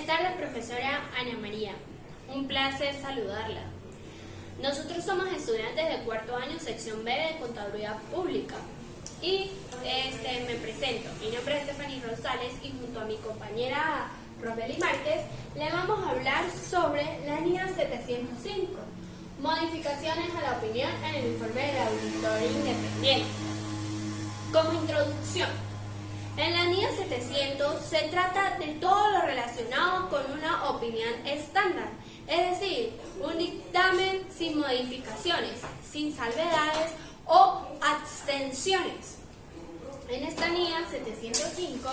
Buenas tardes, profesora Ana María. Un placer saludarla. Nosotros somos estudiantes de cuarto año, sección B de Contaduría Pública. Y me presento. Mi nombre es Stephanie Rosales y junto a mi compañera Roseli Márquez le vamos a hablar sobre la NIA 705, modificaciones a la opinión en el informe del auditor independiente. Como introducción, en la NIA 700 se trata de todo lo relacionado con una opinión estándar, es decir, un dictamen sin modificaciones, sin salvedades o abstenciones. En esta NIA 705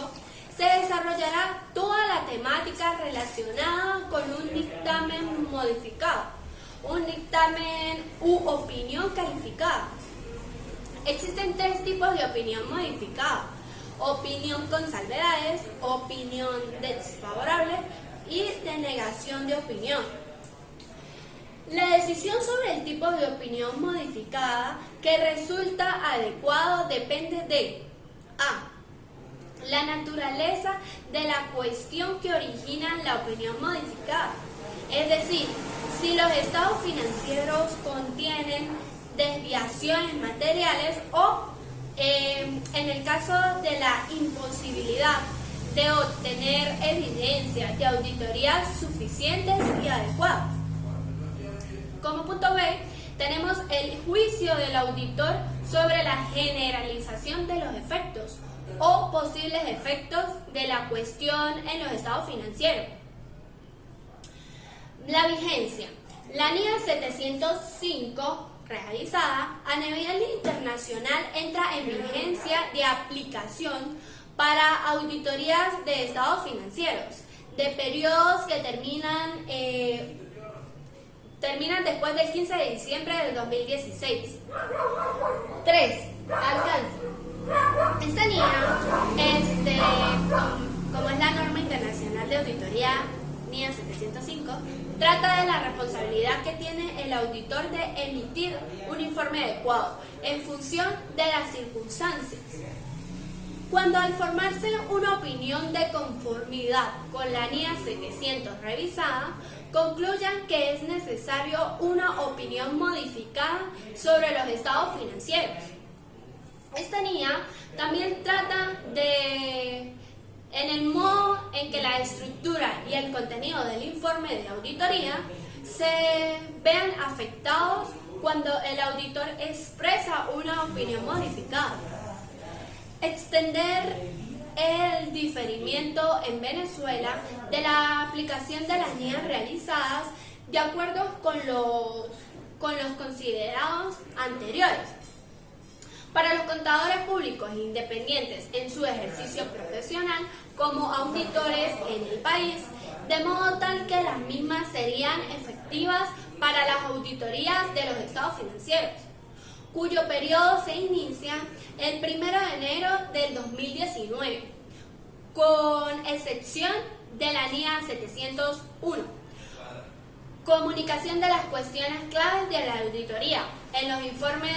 se desarrollará toda la temática relacionada con un dictamen modificado, un dictamen u opinión calificada. Existen tres tipos de opinión modificada: opinión con salvedades, opinión desfavorable y denegación de opinión. La decisión sobre el tipo de opinión modificada que resulta adecuado depende de a. La naturaleza de la cuestión que origina la opinión modificada, es decir, si los estados financieros contienen desviaciones materiales o en el caso de la imposibilidad de obtener evidencia de auditorías suficientes y adecuadas. Como punto B, tenemos el juicio del auditor sobre la generalización de los efectos o posibles efectos de la cuestión en los estados financieros. La vigencia. La NIA 705 realizada a nivel internacional entra en vigencia de aplicación para auditorías de estados financieros de periodos que terminan después del 15 de diciembre del 2016. 3. Alcance. Esta NIA, como es la norma internacional de auditoría NIA 705, trata de la responsabilidad que tiene el auditor de emitir un informe adecuado en función de las circunstancias. Cuando al formarse una opinión de conformidad con la NIA 700 revisada, concluyan que es necesario una opinión modificada sobre los estados financieros. Esta NIA también trata en el modo en que la estructura y el contenido del informe de auditoría se vean afectados cuando el auditor expresa una opinión modificada. Extender el diferimiento en Venezuela de la aplicación de las NIA realizadas de acuerdo con los considerados anteriores. Para los contadores públicos independientes en su ejercicio profesional como auditores en el país, de modo tal que las mismas serían efectivas para las auditorías de los estados financieros, cuyo periodo se inicia el 1 de enero del 2019, con excepción de la NIA 701. Comunicación de las cuestiones claves de la auditoría en los informes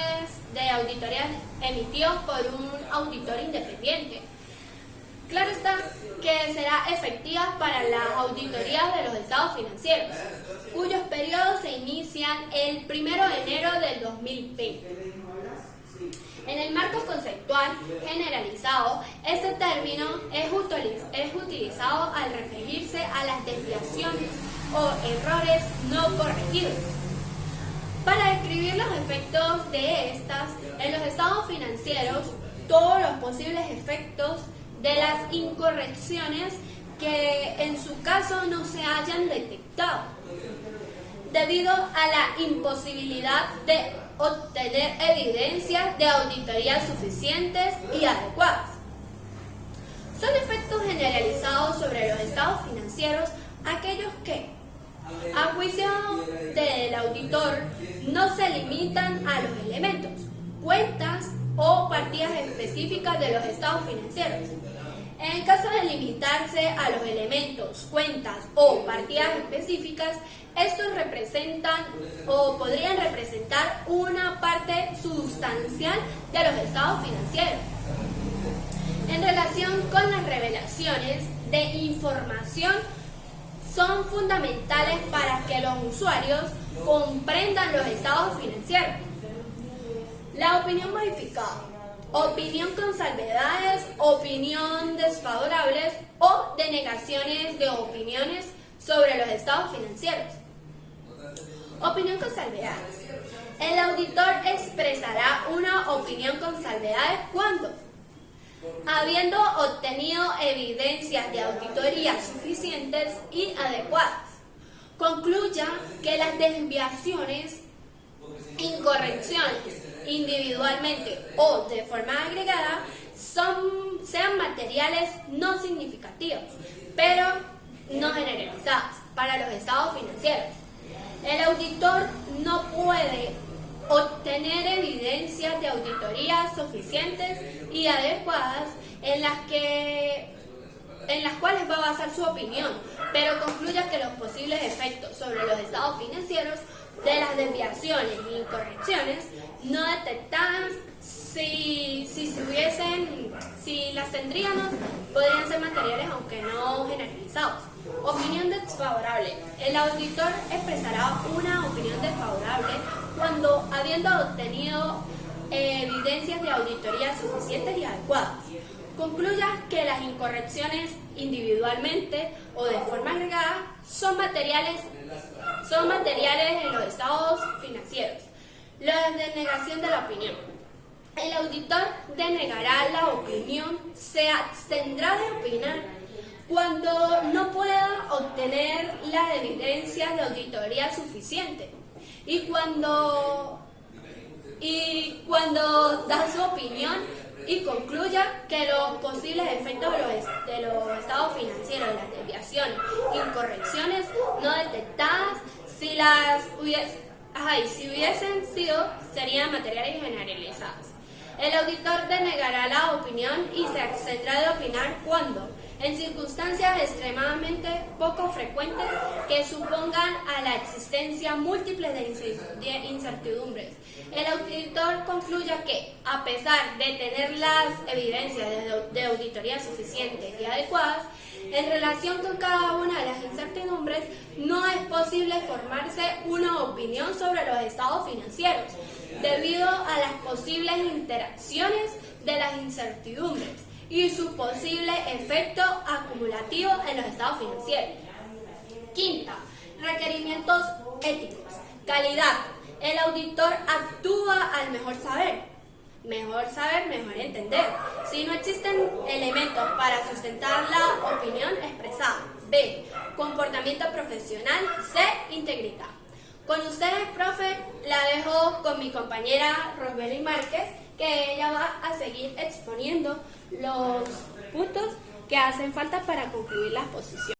de auditoría emitidos por un auditor independiente. Claro está que será efectiva para las auditorías de los estados financieros, cuyos periodos se inician el 1 de enero del 2020. En el marco conceptual generalizado, este término es utilizado al referirse a las desviaciones o errores no corregidos. Para describir los efectos de estas en los estados financieros, todos los posibles efectos de las incorrecciones que en su caso no se hayan detectado, debido a la imposibilidad de obtener evidencias de auditorías suficientes y adecuadas. Son efectos generalizados sobre los estados financieros aquellos que, a juicio del auditor, no se limitan a los elementos, cuentas o partidas específicas de los estados financieros. En caso de limitarse a los elementos, cuentas o partidas específicas, estos representan o podrían representar una parte sustancial de los estados financieros. En relación con las revelaciones de información son fundamentales para que los usuarios comprendan los estados financieros. La opinión modificada, opinión con salvedades, opinión desfavorables o denegaciones de opiniones sobre los estados financieros. Opinión con salvedades. El auditor expresará una opinión con salvedades cuando, habiendo obtenido evidencias de auditoría suficientes y adecuadas, concluya que las desviaciones, incorrecciones, individualmente o de forma agregada, sean materiales no significativos, pero no generalizadas para los estados financieros. El auditor no puede obtener evidencias de auditoría suficientes y adecuadas en las cuales va a basar su opinión, pero concluya que los posibles efectos sobre los estados financieros de las desviaciones e incorrecciones no detectadas, si las tendríamos, podrían ser materiales aunque no generalizados. Opinión desfavorable. El auditor expresará una opinión desfavorable cuando, habiendo obtenido evidencias de auditoría suficientes y adecuadas, concluya que las incorrecciones individualmente o de forma agregada son materiales en los estados financieros. La denegación de la opinión. El auditor denegará la opinión, se abstendrá de opinar cuando no pueda obtener la evidencia de auditoría suficiente y cuando da su opinión y concluya que los posibles efectos de los estados financieros, las desviaciones, incorrecciones no detectadas, si hubiesen sido, serían materiales generalizados. El auditor denegará la opinión y se abstendrá de opinar cuando, en circunstancias extremadamente poco frecuentes que supongan a la existencia múltiples de incertidumbres, el auditor concluya que, a pesar de tener las evidencias de auditoría suficientes y adecuadas, en relación con cada una de las incertidumbres, no es posible formarse una opinión sobre los estados financieros, debido a las posibles interacciones de las incertidumbres y su posible efecto acumulativo en los estados financieros. Quinta, requerimientos éticos. Calidad. El auditor actúa al mejor saber, mejor entender. Si no existen elementos para sustentar la opinión expresada. B. Comportamiento profesional. C. Integridad. Con ustedes, profe, la dejo con mi compañera Rosbely Márquez, que ella va a seguir exponiendo los puntos que hacen falta para concluir la exposición.